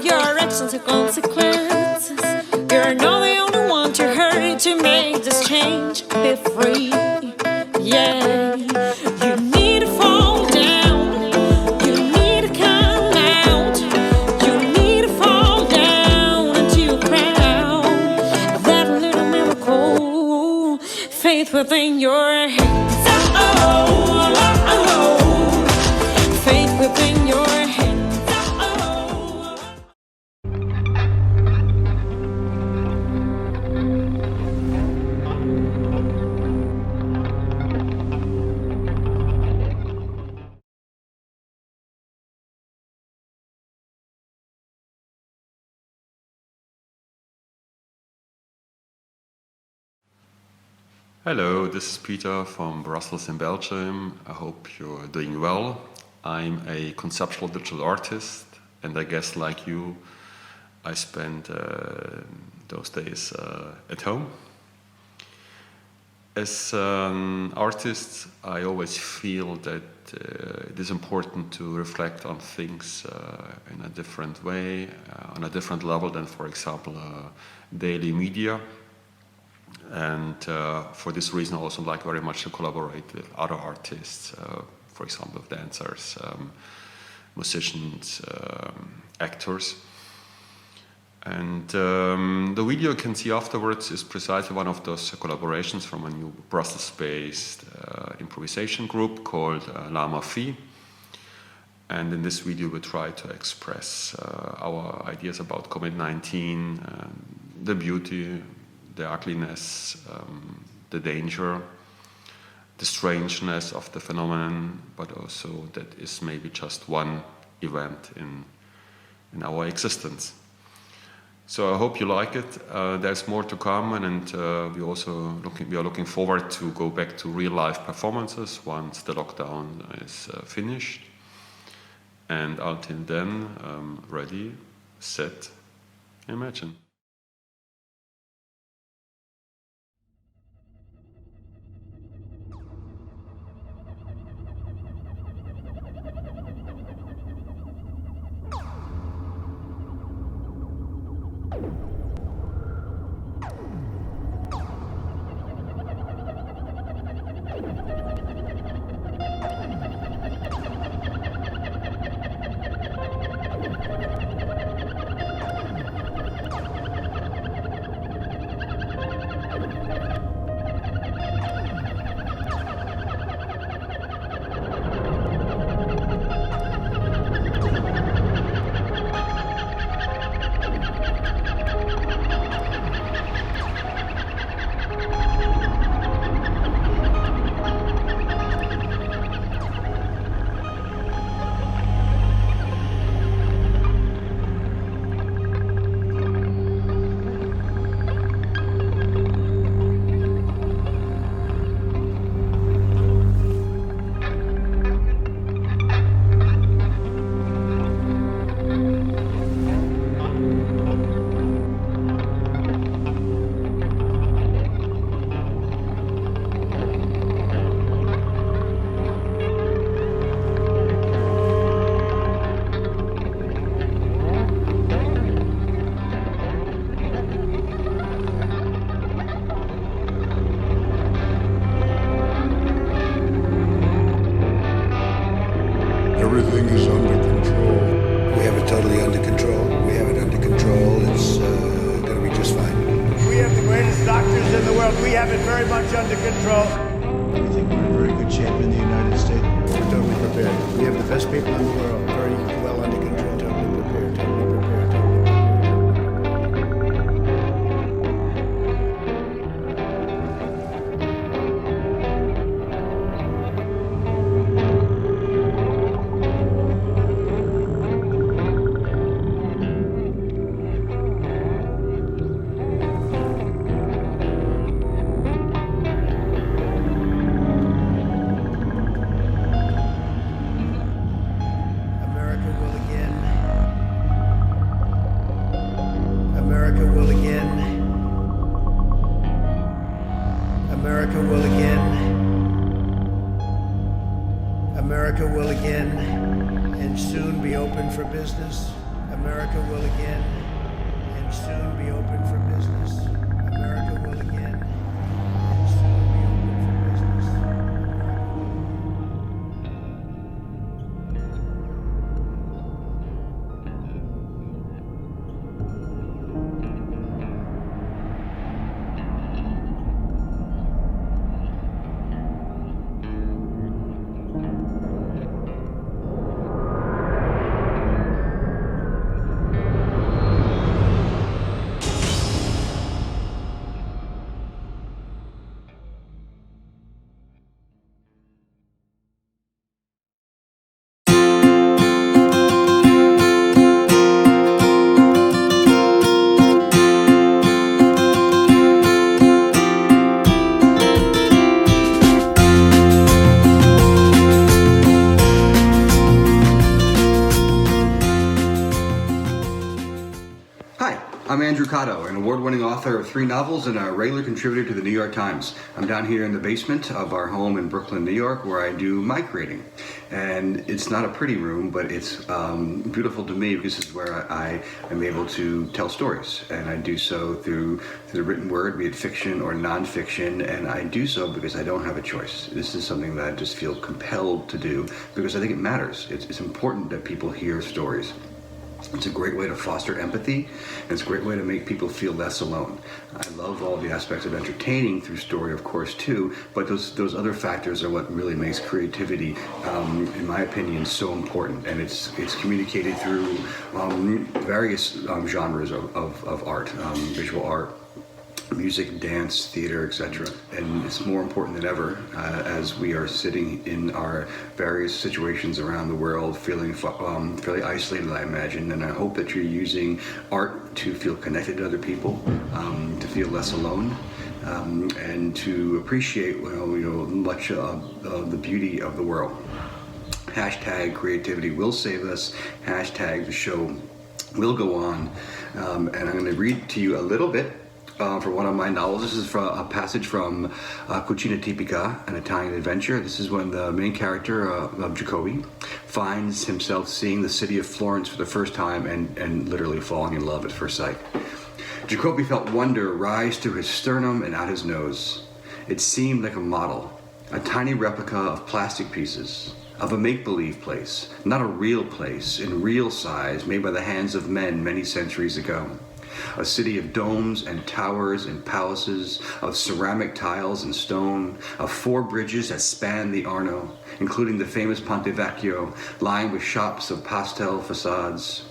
of your actions and consequences. You're not the only one to hurry to make this change. Be free, yeah. You need to fall down. You need to come out. You need to fall down into the crowd. That little miracle, faith within your hands. Faith within your hands. Hello, this is Peter from Brussels in Belgium. I hope you're doing well. I'm a conceptual digital artist, and I guess like you, I spend those days at home. As an artist, I always feel that it is important to reflect on things in a different way, on a different level than, for example, daily media. And for this reason, I also like very much to collaborate with other artists, for example, dancers, musicians, actors. And the video you can see afterwards is precisely one of those collaborations from a new Brussels-based improvisation group called La Fille. And in this video, we try to express our ideas about COVID-19, the beauty, the ugliness, the danger, the strangeness of the phenomenon, but also that is maybe just one event in our existence. So I hope you like it. There's more to come, and we are looking forward to go back to real life performances once the lockdown is finished. And until then, ready, set, imagine. Everything is under control. We have it totally under control. We have it under control. It's going to be just fine. We have the greatest doctors in the world. We have it very much under control. We think we're in very good shape in the United States. We're totally prepared. We have the best people in the world. Very well under control. Totally prepared. Totally prepared. Totally prepared. America will again and soon be open for business. America will again and soon be open for business. America will again and soon be open for business. I'm Andrew Cotto, an award-winning author of 3 novels and a regular contributor to the New York Times. I'm down here in the basement of our home in Brooklyn, New York, where I do my creating. And it's not a pretty room, but it's beautiful to me because this is where I am able to tell stories. And I do so through the written word, be it fiction or nonfiction, and I do so because I don't have a choice. This is something that I just feel compelled to do because I think it matters. It's important that people hear stories. It's a great way to foster empathy, and it's a great way to make people feel less alone. I love all the aspects of entertaining through story, of course, too, but those other factors are what really makes creativity, in my opinion, so important. And it's communicated through various genres of art, visual art, music, dance, theater, etc. And it's more important than ever as we are sitting in our various situations around the world feeling fairly isolated, I imagine. And I hope that you're using art to feel connected to other people, to feel less alone, and to appreciate much of the beauty of the world. Hashtag creativity will save us. Hashtag the show will go on. And I'm going to read to you a little bit from one of my novels. This is from a passage from Cucina Tipica, an Italian adventure. This is when the main character of Jacobi finds himself seeing the city of Florence for the first time and literally falling in love at first sight. Jacobi felt wonder rise through his sternum and out his nose. It seemed like a model, a tiny replica of plastic pieces, of a make-believe place, not a real place in real size made by the hands of men many centuries ago. A city of domes and towers and palaces, of ceramic tiles and stone, of 4 bridges that span the Arno, including the famous Ponte Vecchio, lined with shops of pastel facades.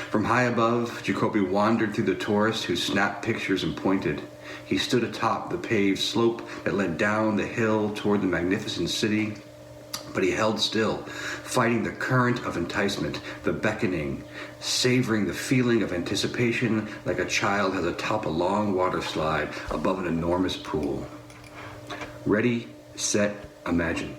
From high above, Jacobi wandered through the tourists who snapped pictures and pointed. He stood atop the paved slope that led down the hill toward the magnificent city, but he held still, fighting the current of enticement, the beckoning, savoring the feeling of anticipation like a child has atop a long water slide above an enormous pool. Ready, set, imagine.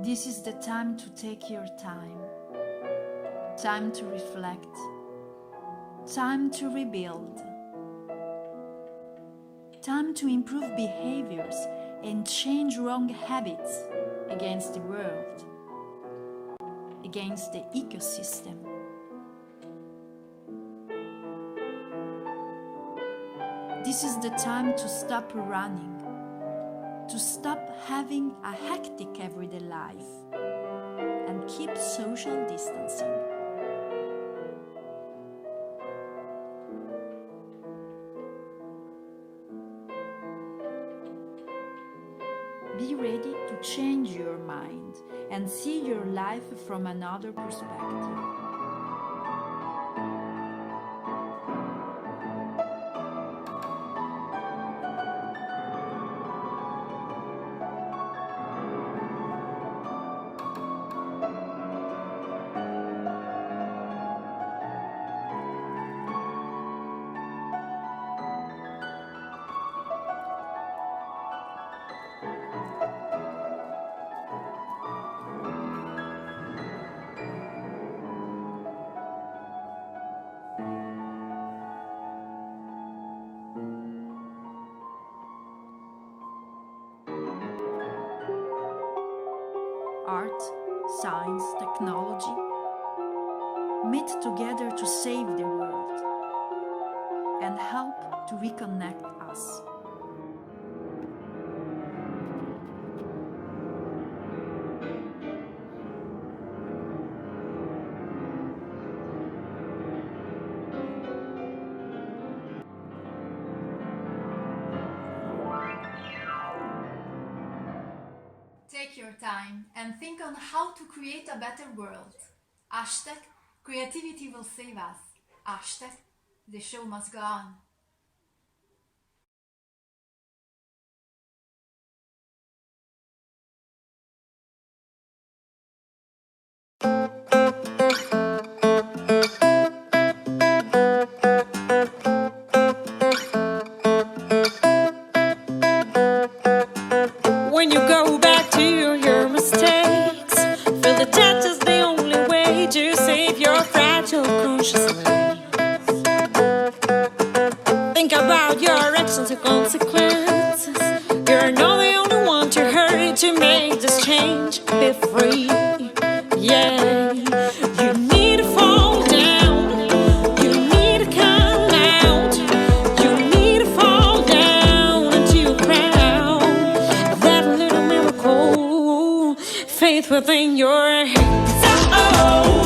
This is the time to take your time to reflect, time to rebuild, time to improve behaviors and change wrong habits against the world, against the ecosystem. This is the time to stop running, to stop having a hectic everyday life and keep social distancing. Be ready to change your mind and see your life from another perspective. art, science, technology meet together to save the world and help to reconnect us. Take your time and think on how to create a better world. Hashtag creativity will save us. Hashtag the show must go on. When you go back to your mistakes, feel the touch is the only way to save your fragile consciousness. Think about your actions and consequences. You're not the only one to hurry to make this change. Be free, yeah. You need to fall down. You need to come out. You need to fall down into your crown. That little miracle, faith within your hands. Oh.